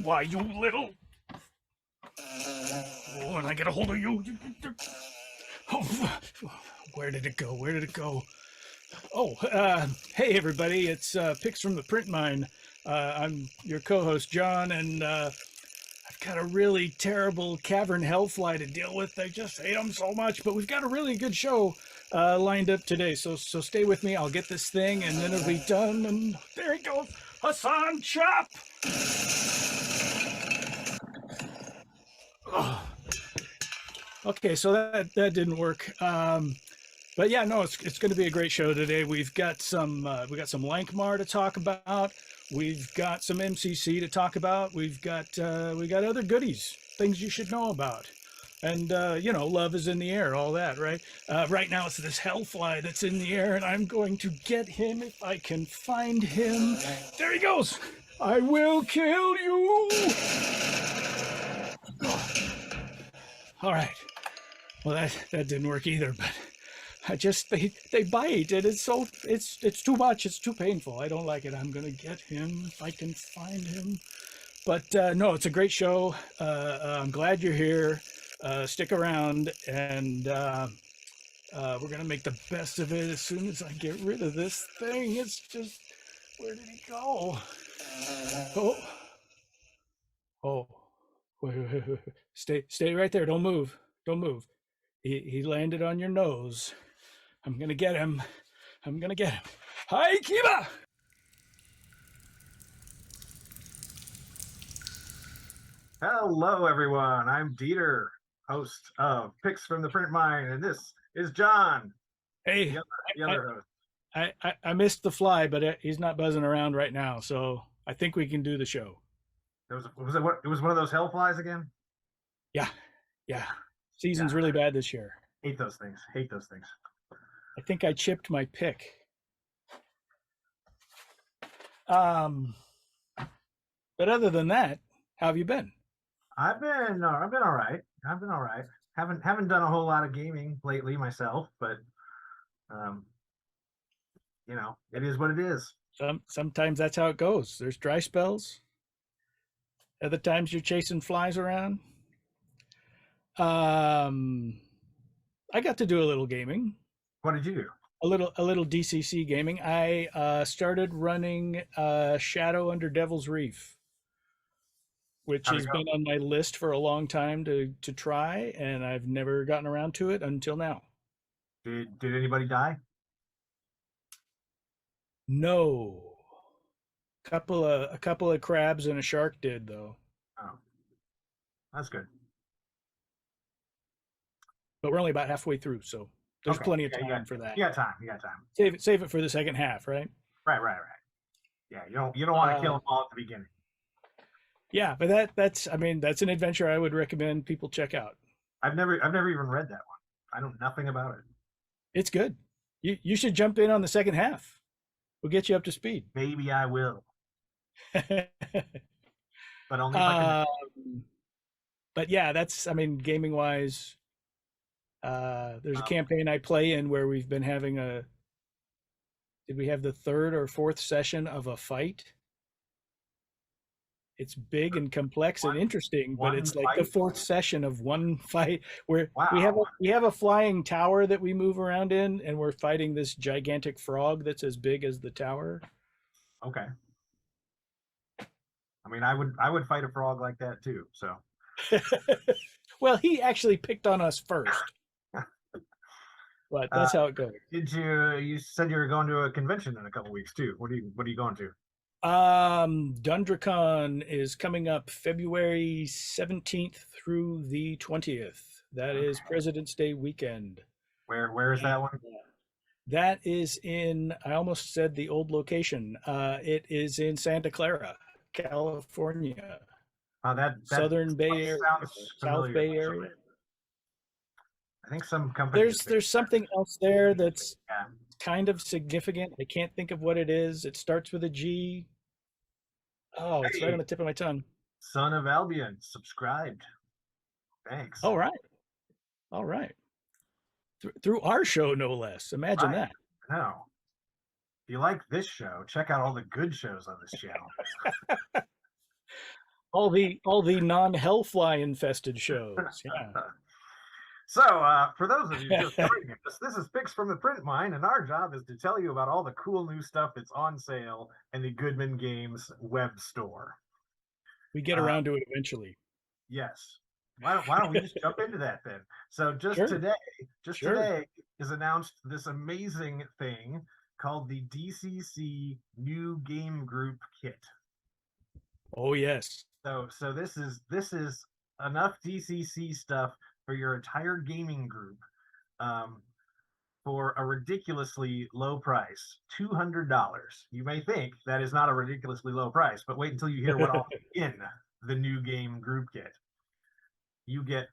Why, you little... Oh, and I get a hold of you. Oh, where did it go? Where did it go? Oh, hey, everybody. It's Picks from the Print Mine. I'm your co-host, John, and I've got a really terrible Cavern Hellfly to deal with. I just hate them so much, but we've got a really good show lined up today, so stay with me. I'll get this thing, and then it'll be done, and there he goes. Hassan Chop! Oh. Okay, so that didn't work. But yeah, no, it's going to be a great show today. We've got some Linkmark to talk about. We've got some MCC to talk about. We got other goodies, things you should know about. And love is in the air, all that, right? Right now it's this Hellfly that's in the air, and I'm going to get him if I can find him. There he goes. I will kill you. All right. Well, that didn't work either, but they bite, and it's too much. It's too painful. I don't like it. I'm gonna get him if I can find him. But no, it's a great show. I'm glad you're here. Stick around, and we're gonna make the best of it as soon as I get rid of this thing. It's just, where did he go? Oh. Wait. Stay right there. Don't move. Don't move. He landed on your nose. I'm gonna get him. Hi, Kiba! Hello, everyone. I'm Dieter, host of Picks from the Print Mine, and this is John. Hey, the other host. I missed the fly, but he's not buzzing around right now, so I think we can do the show. It was one of those Hellflies again? Yeah. Season's really bad this year. Hate those things. I think I chipped my pick. But other than that, how have you been? I've been all right. Haven't done a whole lot of gaming lately myself, but it is what it is. Sometimes that's how it goes. There's dry spells. Other times you're chasing flies around. I got to do a little gaming. What did you do? A little DCC gaming. I started running Shadow under Devil's Reef, which has been on my list for a long time to try, and I've never gotten around to it until now. Did anybody die? No. A couple of crabs and a shark did, though. Oh, that's good. But we're only about halfway through, so there's plenty of time for that. You got time. Save it for the second half, right? Right. Yeah, you don't want to kill them all at the beginning. Yeah, but that's an adventure I would recommend people check out. I've never even read that one. I know nothing about it. It's good. You should jump in on the second half. We'll get you up to speed. Maybe I will. But only if I can. But yeah, that's, gaming wise, there's a campaign I play in where we've been having did we have the third or fourth session of a fight? It's big and complex and interesting, but it's like the fourth session of one fight where we have a flying tower that we move around in, and we're fighting this gigantic frog that's as big as the tower. Okay. I would fight a frog like that too. So. Well, he actually picked on us first. But that's how it goes. You said you were going to a convention in a couple weeks too. What are you going to? DundraCon is coming up February 17th through the 20th. That is President's Day weekend. Where is that one? That is in, I almost said the old location. It is in Santa Clara, California. That Southern Bay Area, South Bay Area. I think some companies. There's something else there that's kind of significant. I can't think of what it is. It starts with a G. Oh, it's right on the tip of my tongue. Son of Albion, subscribed. Thanks. All right. Through our show, no less. Imagine that. No. If you like this show, check out all the good shows on this channel. all the non-hellfly infested shows. Yeah. So, for those of you just joining us, this is Picks from the Print Mine, and our job is to tell you about all the cool new stuff that's on sale in the Goodman Games web store. We get around to it eventually. Yes. Why don't we just jump into that then? So Sure. today is announced this amazing thing called the DCC New Game Group Kit. Oh yes. So this is enough DCC stuff for your entire gaming group, for a ridiculously low price, $200. You may think that is not a ridiculously low price, but wait until you hear what all in the New Game Group Kit. You get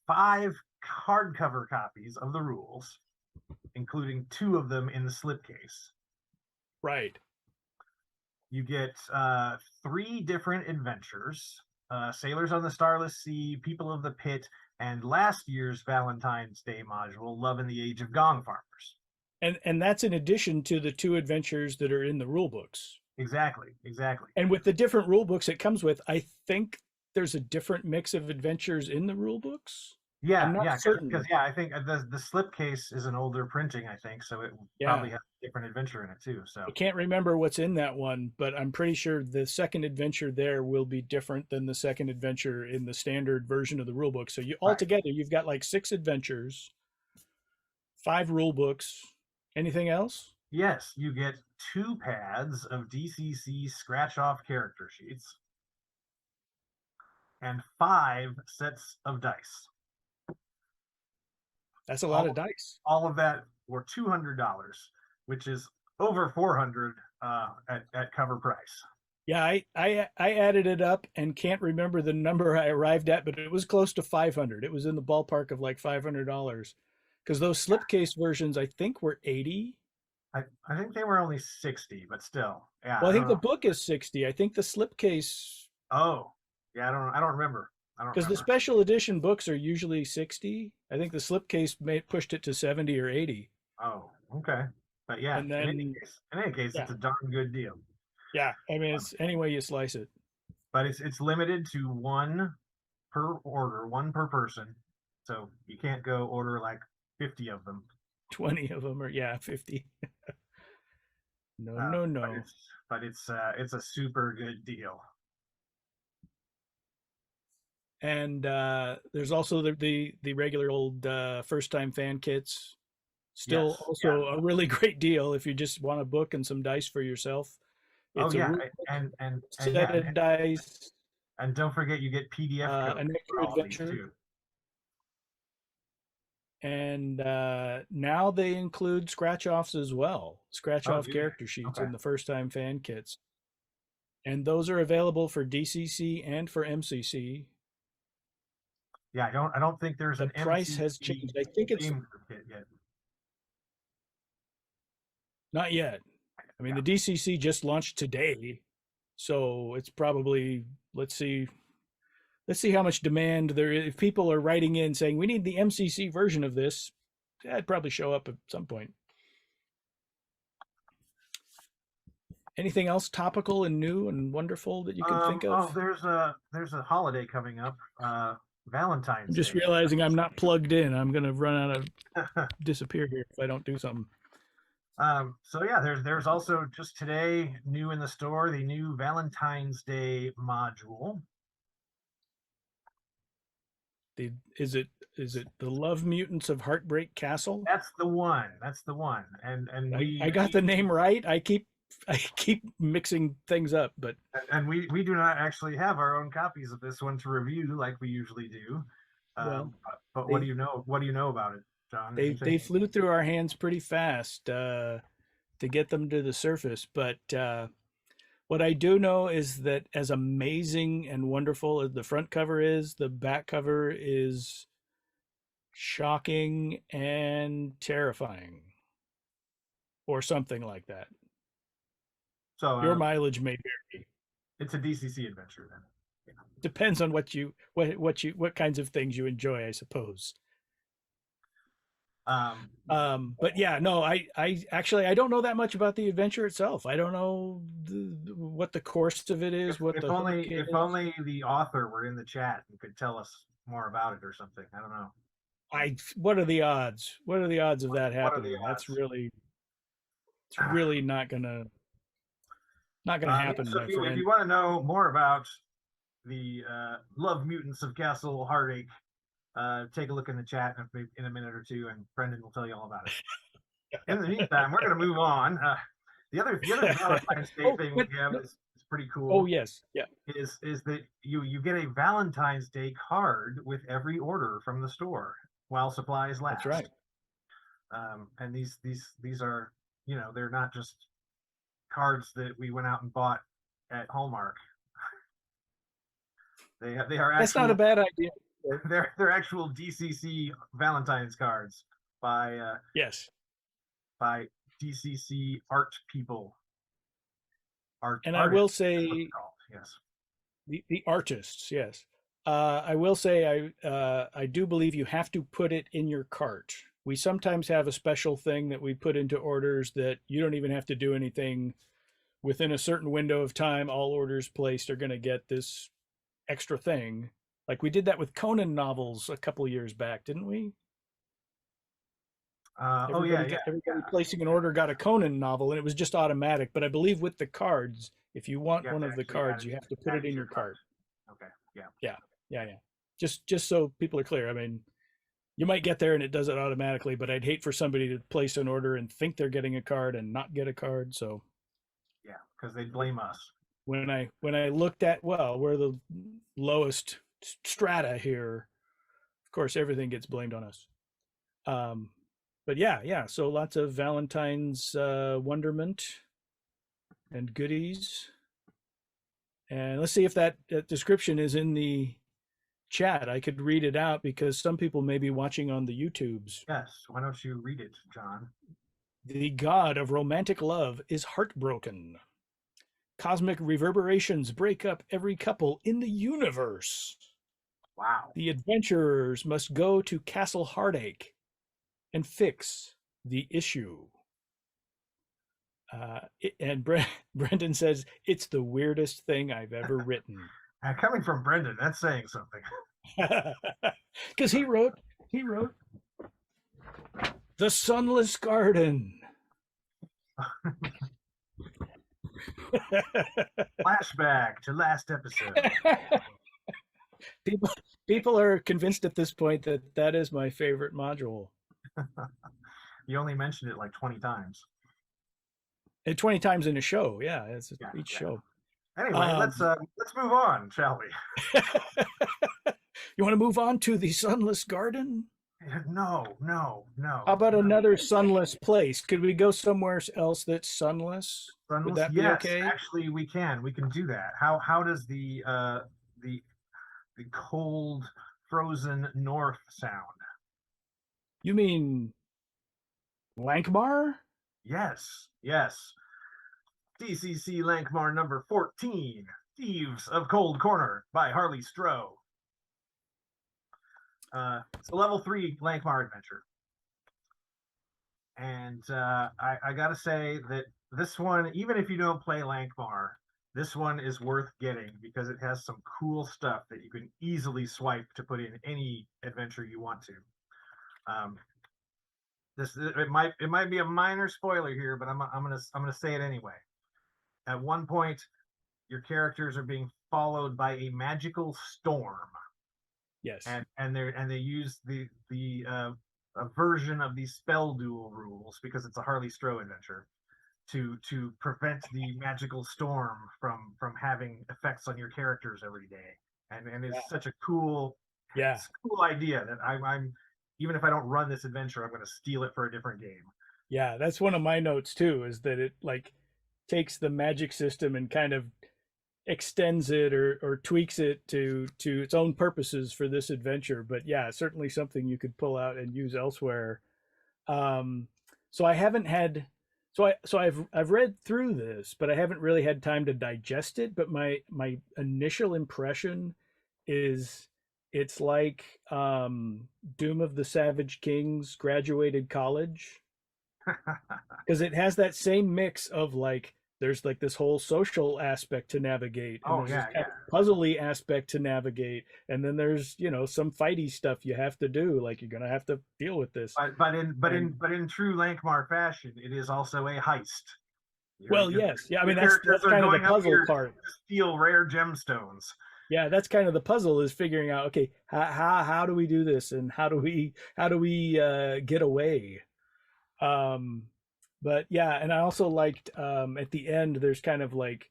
5 hardcover copies of the rules, including 2 of them in the slipcase. Right. You get 3 different adventures: Sailors on the Starless Sea, People of the Pit, and last year's Valentine's Day module, Love in the Age of Gong Farmers. And that's in addition to the 2 adventures that are in the rule books. Exactly. And with the different rule books it comes with, I think there's a different mix of adventures in the rule books. I'm not certain. Because I think the slipcase is an older printing, I think, so it probably has a different adventure in it too. So I can't remember what's in that one, but I'm pretty sure the second adventure there will be different than the second adventure in the standard version of the rule book. So altogether you've got like 6 adventures, 5 rule books. Anything else? Yes, you get 2 pads of DCC scratch-off character sheets and 5 sets of dice. That's a lot of dice. All of that were $200, which is over $400 at cover price. Yeah, I added it up and can't remember the number I arrived at, but it was close to 500. It was in the ballpark of like $500, because those slipcase versions I think were 80. I think they were only 60, but still. Yeah. Well, I think the book is 60. I think the slipcase. Oh, yeah. I don't remember. Because the special edition books are usually 60. I think the slipcase pushed it to 70 or 80. Oh, okay. But yeah, and then, in any case, it's a darn good deal. Yeah, I mean, it's any way you slice it. But it's limited to 1 per order, 1 per person. So you can't go order like 50 of them. 20 of them, or 50. No. But it's a super good deal. And there's also the regular old first time fan kits. Still a really great deal if you just want a book and some dice for yourself. It's and set of dice. And don't forget you get PDF an extra adventure too. And now they include scratch offs as well. Scratch off character sheets in the first time fan kits. And those are available for DCC and for MCC. Yeah, I don't think there's the price has changed. I think it's Game Group Kit yet. Not yet. I mean, the DCC just launched today, so it's probably let's see how much demand there is. If people are writing in saying we need the MCC version of this, that'd probably show up at some point. Anything else topical and new and wonderful that you can think of? Oh, there's a holiday coming up. Valentine's I'm just Day. realizing I'm not plugged in. I'm going to run out of disappear here if I don't do something. So yeah, there's also just today new in the store, the new Valentine's Day module. Is it the Love Mutants of Heartbreak Castle? That's the one. And I got the name right. I keep mixing things up, but we do not actually have our own copies of this one to review like we usually do. But what do you know? What do you know about it, John? They flew through our hands pretty fast to get them to the surface. But what I do know is that as amazing and wonderful as the front cover is, the back cover is shocking and terrifying, or something like that. So your mileage may vary. It's a DCC adventure then. Yeah. Depends on what kinds of things you enjoy, I suppose. But yeah, no, I actually I don't know that much about the adventure itself. I don't know what the course of it is, what the hook is. if only the author were in the chat and could tell us more about it or something. I don't know. What are the odds? What are the odds of that What are the happening? odds? It's really not gonna happen, So my if friend. you want to know more about the Love Mutants of Castle Heartache, take a look in the chat in a minute or two, and Brendan will tell you all about it. In the meantime, we're going to move on. The other Valentine's Day thing we have is pretty cool. Oh yes, yeah. Is that you get a Valentine's Day card with every order from the store while supplies last. That's right. And these are, you know, they're not just cards that we went out and bought at Hallmark. They are actual, that's not a bad idea. They're actual DCC Valentine's cards by yes, by DCC art people. And I will say, yes, the artists, yes. I will say I do believe you have to put it in your cart. We sometimes have a special thing that we put into orders that you don't even have to do anything. Within a certain window of time, all orders placed are going to get this extra thing. Like we did that with Conan novels a couple of years back, didn't we? Everybody placing an order got a Conan novel, and it was just automatic. But I believe with the cards, if you want one of the cards, you have to put it in your cart. Okay. Yeah. Just so people are clear. I mean, you might get there and it does it automatically, but I'd hate for somebody to place an order and think they're getting a card and not get a card. So yeah, because they blame us. When I looked at, well, we're the lowest strata here, of course everything gets blamed on us. But yeah, so lots of Valentine's wonderment and goodies. And let's see if that description is in the chat. I could read it out because some people may be watching on the YouTubes. Yes, why don't you read it, John? The god of romantic love is heartbroken. Cosmic reverberations break up every couple in the universe. Wow. The adventurers must go to Castle Heartache and fix the issue. And Brendan says, it's the weirdest thing I've ever written. Coming from Brendan, that's saying something. Because he wrote The Sunless Garden. Flashback to last episode. People are convinced at this point that that is my favorite module. You only mentioned it like 20 times. 20 times in a show, yeah. It's each show. Anyway, let's move on, shall we? You want to move on to the Sunless Garden? No. How about another sunless place? Could we go somewhere else that's sunless? Would that be okay? Actually, we can do that. How does the cold, frozen north sound? You mean Lankmar? Yes. DCC Lankmar number 14, Thieves of Cold Corner by Harley Stroh. It's a level 3 Lankmar adventure. And I gotta say that this one, even if you don't play Lankmar, this one is worth getting because it has some cool stuff that you can easily swipe to put in any adventure you want to. It might be a minor spoiler here, but I'm gonna say it anyway. At one point, your characters are being followed by a magical storm. Yes, and they use a version of these spell duel rules because it's a Harley Stroh adventure to prevent the magical storm from having effects on your characters every day. And it's such a cool idea that I'm even if I don't run this adventure, I'm going to steal it for a different game. Yeah, that's one of my notes too, is that it like takes the magic system and kind of extends it or tweaks it to its own purposes for this adventure. But yeah, certainly something you could pull out and use elsewhere. So I haven't had, I've read through this, but I haven't really had time to digest it. But my initial impression is it's like Doom of the Savage Kings graduated college, because it has that same mix of like there's like this whole social aspect to navigate, and Oh there's this yeah, kind yeah. of puzzly aspect to navigate, and then there's some fighty stuff you have to do, like you're gonna have to deal with this. And But in true Lankmar fashion, it is also a heist. well, yes, yeah, I Your mean that's characters that's are kind of the going up puzzle here part. to steal rare gemstones. Yeah, that's kind of the puzzle, is figuring out, okay, how do we do this, and how do we get away. um but yeah, and I also liked, at the end there's kind of like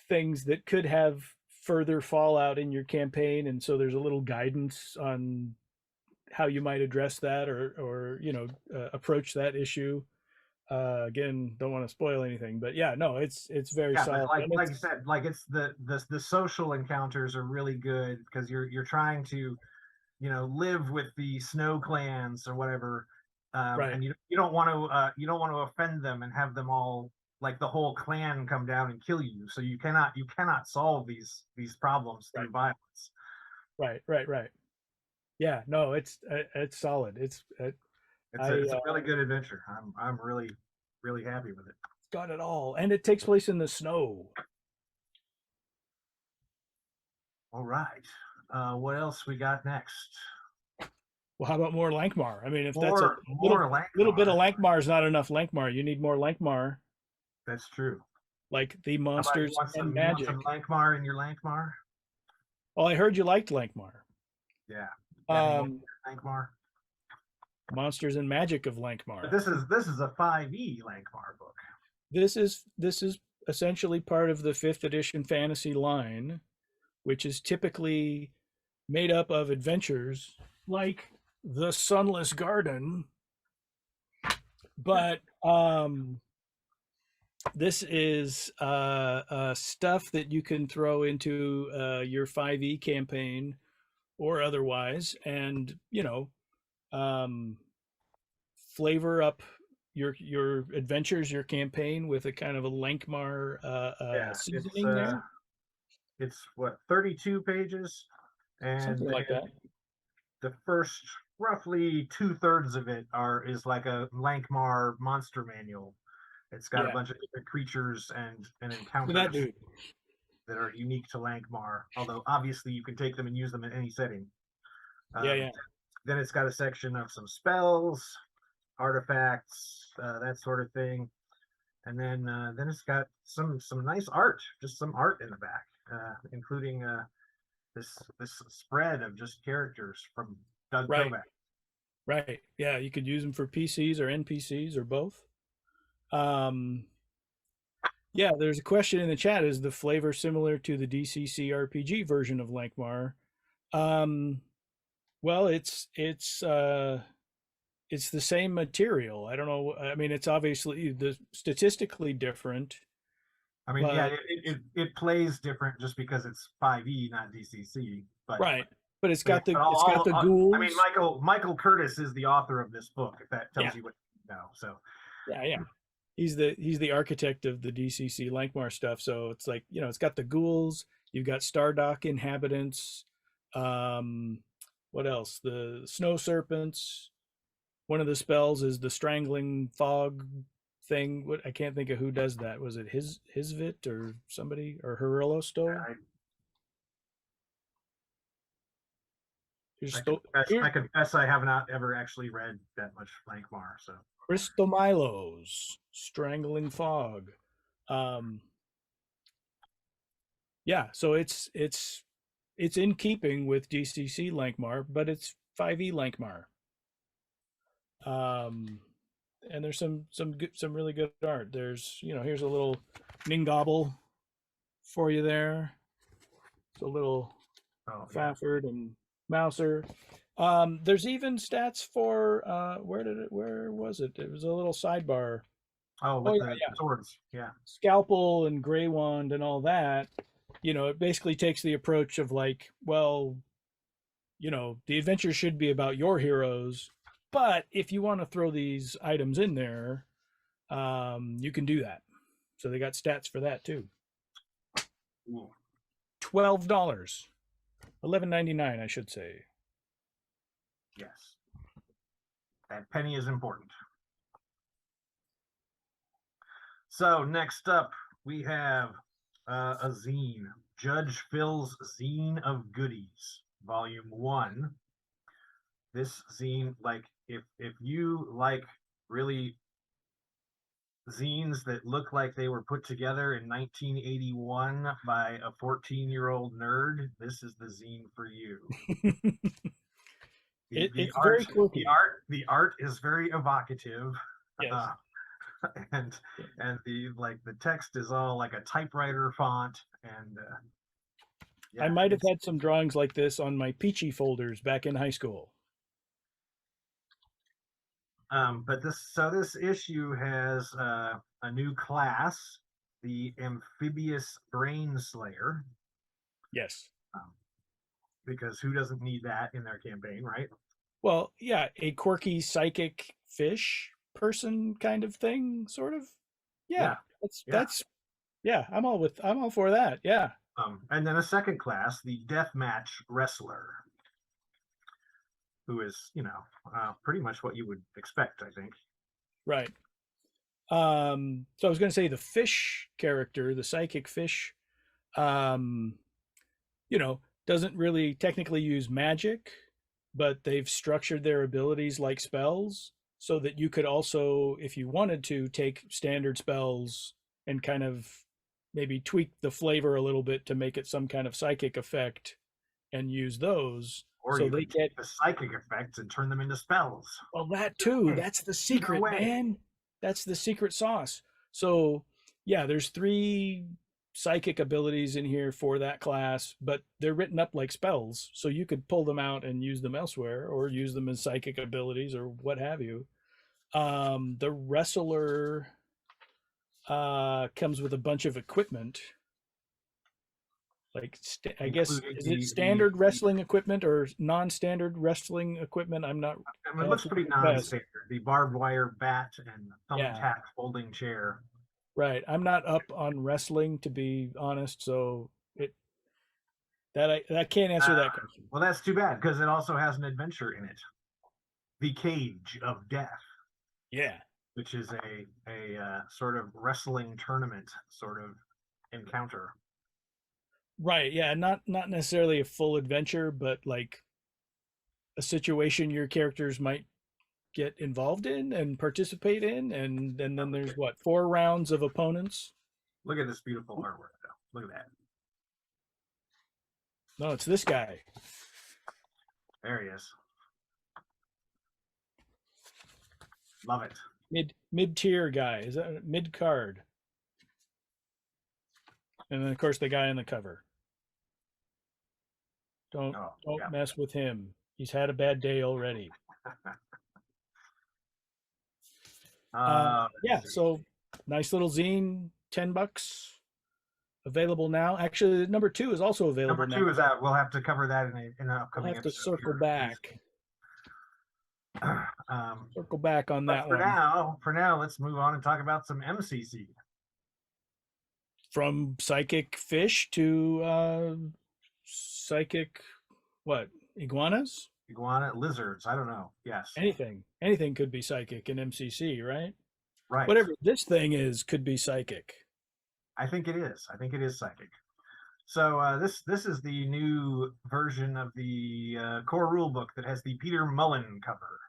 things that could have further fallout in your campaign, and so there's a little guidance on how you might address that, or approach that issue. Again, don't want to spoil anything, but yeah, no, it's very Yeah, but solid, and like it's you said, like it's the social encounters are really good because you're trying to live with the snow clans or whatever, right, and you don't want to you don't want to offend them and have them all like the whole clan come down and kill you. So you cannot solve these problems right, through violence. right. Yeah, no, it's solid. It's a really good adventure. I'm really happy with it. Got it all, and it takes place in the snow. All right. What else we got next? Well, how about more Lankmar? I mean, if that's a More little bit of Lankmar. Lankmar is not enough Lankmar. You need more Lankmar, That's true. like the How about monsters and you want some magic. Lankmar in your Lankmar? Well, I heard you liked Lankmar. Yeah. Got any more Um, Lankmar? Monsters and Magic of But Lankmar. this is a 5e Lankmar book. This is essentially part of the fifth edition fantasy line, which is typically made up of adventures like the Sunless Garden, but this is stuff that you can throw into your 5e campaign or otherwise, and um, flavor up your adventures, your campaign, with a kind of a Lankmar Yeah, seasoning there, it's what 32 pages, and something like then that. the first roughly 2/3 of it is like a Lankmar monster manual. It's got a Yeah, bunch of different creatures and for that encounters dude. that are unique to Lankmar. Although obviously you can take them and use them in any setting. Yeah, yeah, Then it's got a section of some spells, artifacts, that sort of thing, and then it's got some nice art, just some art in the back, including this spread of just characters from Doug right, Kovac. right. Yeah, you could use them for PCs or NPCs or both. Um, yeah, there's a question in the chat: is the flavor similar to the DCC RPG version of Lankmar? Um, well, it's the same material. I don't know. I mean, it's obviously the statistically different, I mean, yeah, but it plays different just because it's 5e, not DCC, but right. But it's but, got the but it's got the I mean, ghouls. Michael Curtis is the author of this book, if that Yeah, tells you what you know. So yeah, yeah. He's the architect of the DCC Lankmar stuff. So it's like, it's got the ghouls. You've got Stardock inhabitants. Um, what else? The snow serpents. One of the spells is the strangling fog thing. What, I can't think of who does that. Was it Hisvit or somebody, or Herilosto? I, Here's I Sto- confess, here I confess, I have not ever actually read that much Lankmar. So Christomilos, strangling fog. Um, yeah, so it's in keeping with DCC Lankmar, but it's 5e Lankmar. And there's some really good art. There's, here's a little Ningobble for you there. It's a little oh yeah, Fafford and Mouser. There's even stats for where was it? It was a little sidebar. oh Oh with yeah, the yeah. swords, yeah. Scalpel and Grey Wand and all that. It basically takes the approach of like, well, the adventure should be about your heroes, but if you want to throw these items in there, you can do that. So they got stats for that too. Ooh. $12. $11.99, I should say. Yes, that penny is important. So next up, we have a zine, Judge Phil's Zine of Goodies, Volume 1. This zine, like, if you like really zines that look like they were put together in 1981 by a 14-year-old nerd, this is the zine for you. It's very quirky. The art is very evocative. Yes. And the text is all like a typewriter font, and I might have had some drawings like this on my Peachy folders back in high school. But this issue has a new class, the Amphibious Brain Slayer. Yes. Because who doesn't need that in their campaign, right? Well, yeah, a quirky psychic fish person kind of thing, sort of. Yeah. That's I'm all for that. Yeah. And then a second class, the Deathmatch Wrestler, who is, pretty much what you would expect, I think. Right. So I was going to say the fish character, the psychic fish, doesn't really technically use magic, but they've structured their abilities like spells so that you could also, if you wanted to, take standard spells and kind of maybe tweak the flavor a little bit to make it some kind of psychic effect and use those. Or so they get the psychic effects and turn them into spells. Well, that too. That's the secret, man. That's the secret sauce. So, yeah, there's 3 psychic abilities in here for that class, but they're written up like spells. So you could pull them out and use them elsewhere or use them as psychic abilities or what have you. The wrestler comes with a bunch of equipment. Like, I guess, is it standard wrestling equipment or non-standard wrestling equipment? I'm not. I mean, it looks pretty non-standard. The barbed wire bat and thumbtack folding chair. Right. I'm not up on wrestling, to be honest. So I can't answer that question. Well, that's too bad because it also has an adventure in it, the Cage of Death. Yeah. Which is a sort of wrestling tournament sort of encounter. Right. Yeah. Not necessarily a full adventure, but like a situation your characters might get involved in and participate in, and then there's 4 rounds of opponents. Look at this beautiful artwork, though. Look at that. No, it's this guy. There he is. Love it. Mid-tier guy. Is that mid-card? And then, of course, the guy on the cover. Don't mess with him. He's had a bad day already. So nice little zine, $10, available now. Actually, number 2 is also available. Number 2 is out. We'll have to cover that in an upcoming we'll have to episode. Circle back on that one. For now, let's move on and talk about some MCC. From psychic fish to psychic, iguanas? Iguana lizards. I don't know. Yes. Anything could be psychic in MCC, right? Right. Whatever this thing is could be psychic. I think it is. I think it is psychic. So this is the new version of the core rule book that has the Peter Mullen cover.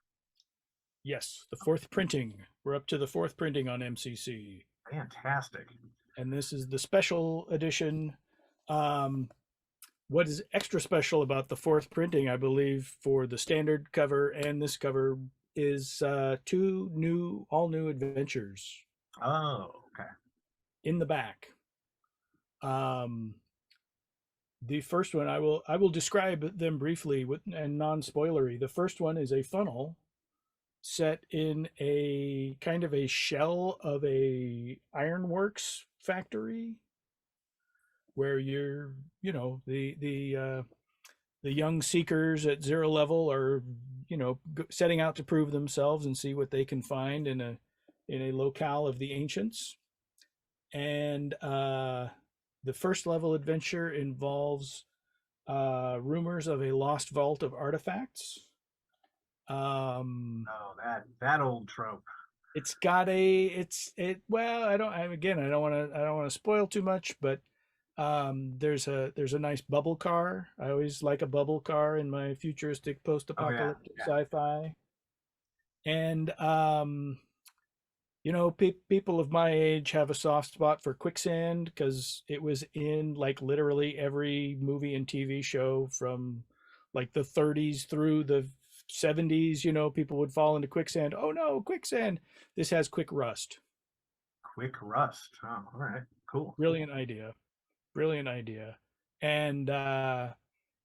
Yes, the 4th printing. We're up to the 4th printing on MCC. Fantastic. And this is the special edition. What is extra special about the 4th printing, I believe, for the standard cover and this cover is 2 all new adventures. Oh, okay. In the back. The first one I will describe them briefly and non-spoilery. The first one is a funnel set in a kind of a shell of a ironworks factory where you're, the young seekers at 0 level are, setting out to prove themselves and see what they can find in a locale of the ancients. And the first level adventure involves Rumors of a lost vault of artifacts. Um, Oh, that old trope. it's got well, I don't want to spoil too much, but there's a nice bubble car. I always like a bubble car in my futuristic Oh yeah, post-apocalyptic yeah. sci-fi. And people of my age have a soft spot for quicksand because it was in like literally every movie and TV show from like the 30s through the 70s. People would fall into quicksand. Oh no, quicksand. This has quick rust. Quick rust. Oh, all right, cool. Brilliant idea. Brilliant idea. And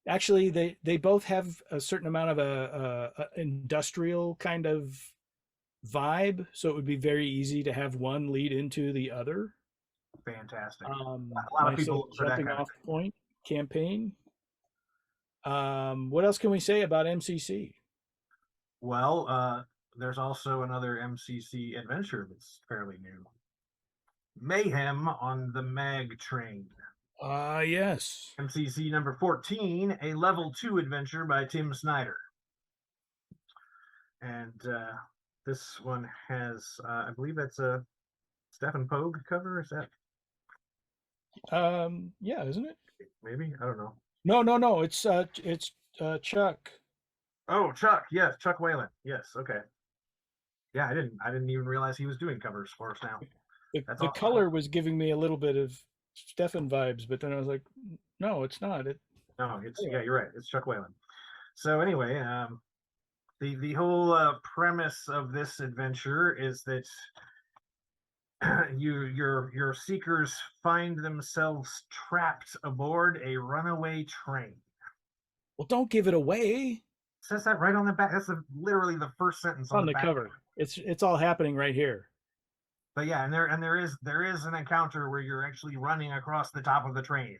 actually, they both have a certain amount of a industrial kind of vibe, so it would be very easy to have one lead into the other. Fantastic. A lot of Nice people little look for that jumping kind of off thing. point campaign. What else can we say about MCC? Well, there's also another MCC adventure that's fairly new. Mayhem on the Mag Train. Ah, yes. MCC number 14, a level 2 adventure by Tim Snyder. And this one has, I believe that's a Stephen Pogue cover. Is that Yeah, isn't it? maybe? I don't know. No, no, no. It's Chuck. Oh, Chuck. Yes, Chuck Whalen. Yes. Okay. Yeah, I didn't even realize he was doing covers for us now. That's The awesome. color was giving me a little bit of Stefan vibes, but then I was like, no, it's not. No, Yeah. yeah, you're right. It's Chuck Whalen. So anyway, the whole premise of this adventure is that your seekers find themselves trapped aboard a runaway train. Well, don't give it away. It says that right on the back. That's literally the first sentence on On the the back. cover. It's all happening right here. But yeah, and there is an encounter where you're actually running across the top of the train.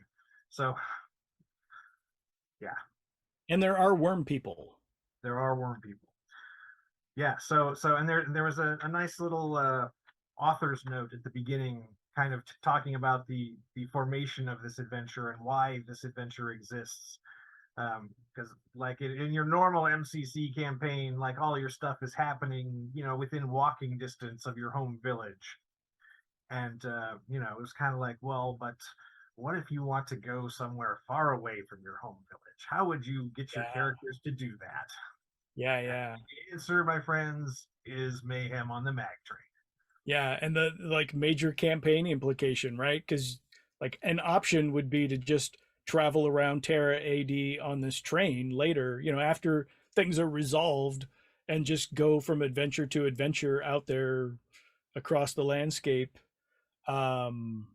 So yeah, And there are worm people. there are worm people. Yeah, so and there was a nice little author's note at the beginning, kind of talking about the formation of this adventure and why this adventure exists. Because like in your normal MCC campaign, like all your stuff is happening, within walking distance of your home village. And it was kind of like, well, but what if you want to go somewhere far away from your home village? How would you get your Yeah. characters to do that? Yeah, yeah. The answer, my friends, is Mayhem on the Mag Train. Yeah, and the like major campaign implication, right? Because like an option would be to just travel around Terra AD on this train later, after things are resolved and just go from adventure to adventure out there across the landscape. Um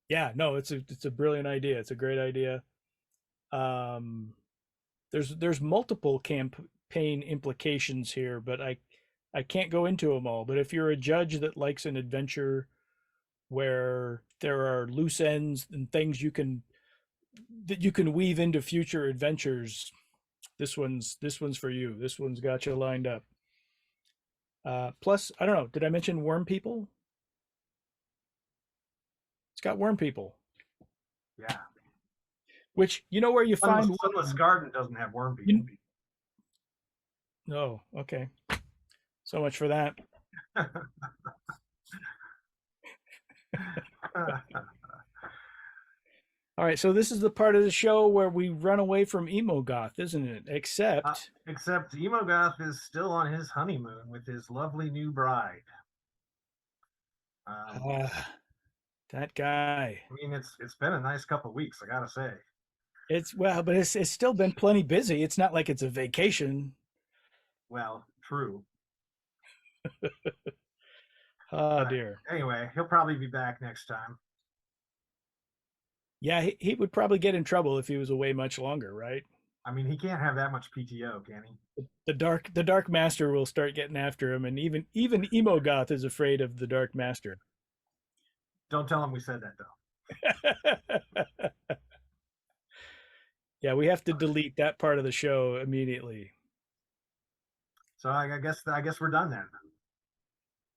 yeah, no, it's a brilliant idea. It's a great idea. Um there's multiple campaign implications here, but I can't go into them all. But if you're a judge that likes an adventure where there are loose ends and things you can weave into future adventures, this one's for you. This one's got you lined up. Plus, I don't know, did I mention worm people? It's got worm people, Yeah. which where you find Sunless Garden doesn't have worm people. you, oh, okay. So much for that. All right, so this is the part of the show where we run away from Emogoth, isn't it? Except Except Emogoth is still on his honeymoon with his lovely new bride. that guy. I mean, it's been a nice couple of weeks, I gotta say. But it's still been plenty busy. It's not like it's a vacation. Well, true. Oh But dear. anyway, he'll probably be back next time. Yeah, he would probably get in trouble if he was away much longer, right? I mean, he can't have that much PTO, can he? The Dark Master will start getting after him, and even Emogoth is afraid of the Dark Master. Don't tell him we said that though. Yeah, we have to delete that part of the show immediately. So I guess we're done then.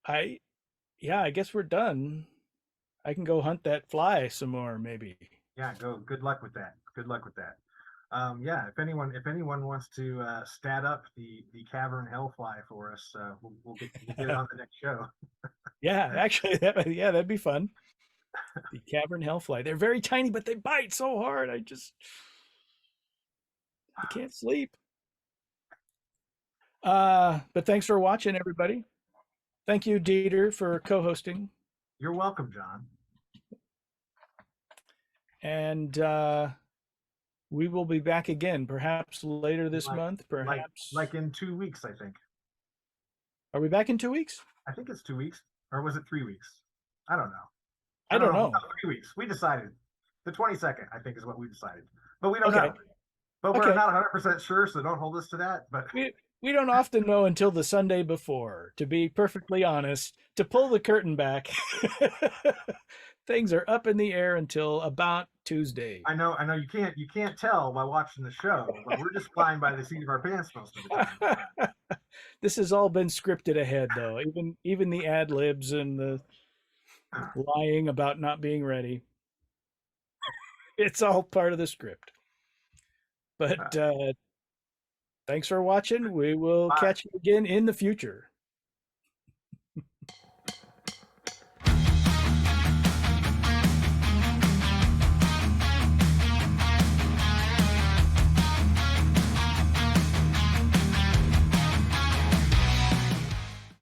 I Yeah, I guess we're done. I can go hunt that fly some more, maybe. Yeah, go. Good luck with that. Good luck with that. Yeah, if anyone wants to stat up the Cavern Hellfly for us, we'll get it on the next show. Yeah, actually, that'd be fun. The Cavern Hellfly. They're very tiny, but they bite so hard. I can't sleep. But thanks for watching, everybody. Thank you, Dieter, for co-hosting. You're welcome, John. And we will be back again, perhaps later this month. Perhaps like in 2 weeks, I think. Are we back in 2 weeks? I think it's 2 weeks, or was it 3 weeks? I don't know. I don't know. No, 3 weeks. We decided the 22nd, I think, is what we decided, but we don't Okay. know. But we're not 100% sure, so don't hold us to that. But we don't often know until the Sunday before, to be perfectly honest. To pull the curtain back, things are up in the air until about Tuesday. I know you can't tell by watching the show, but we're just flying by the seat of our pants most of the time. This has all been scripted ahead, though. Even the ad libs and the lying about not being ready. It's all part of the script. But thanks for watching. We will catch you again in the future.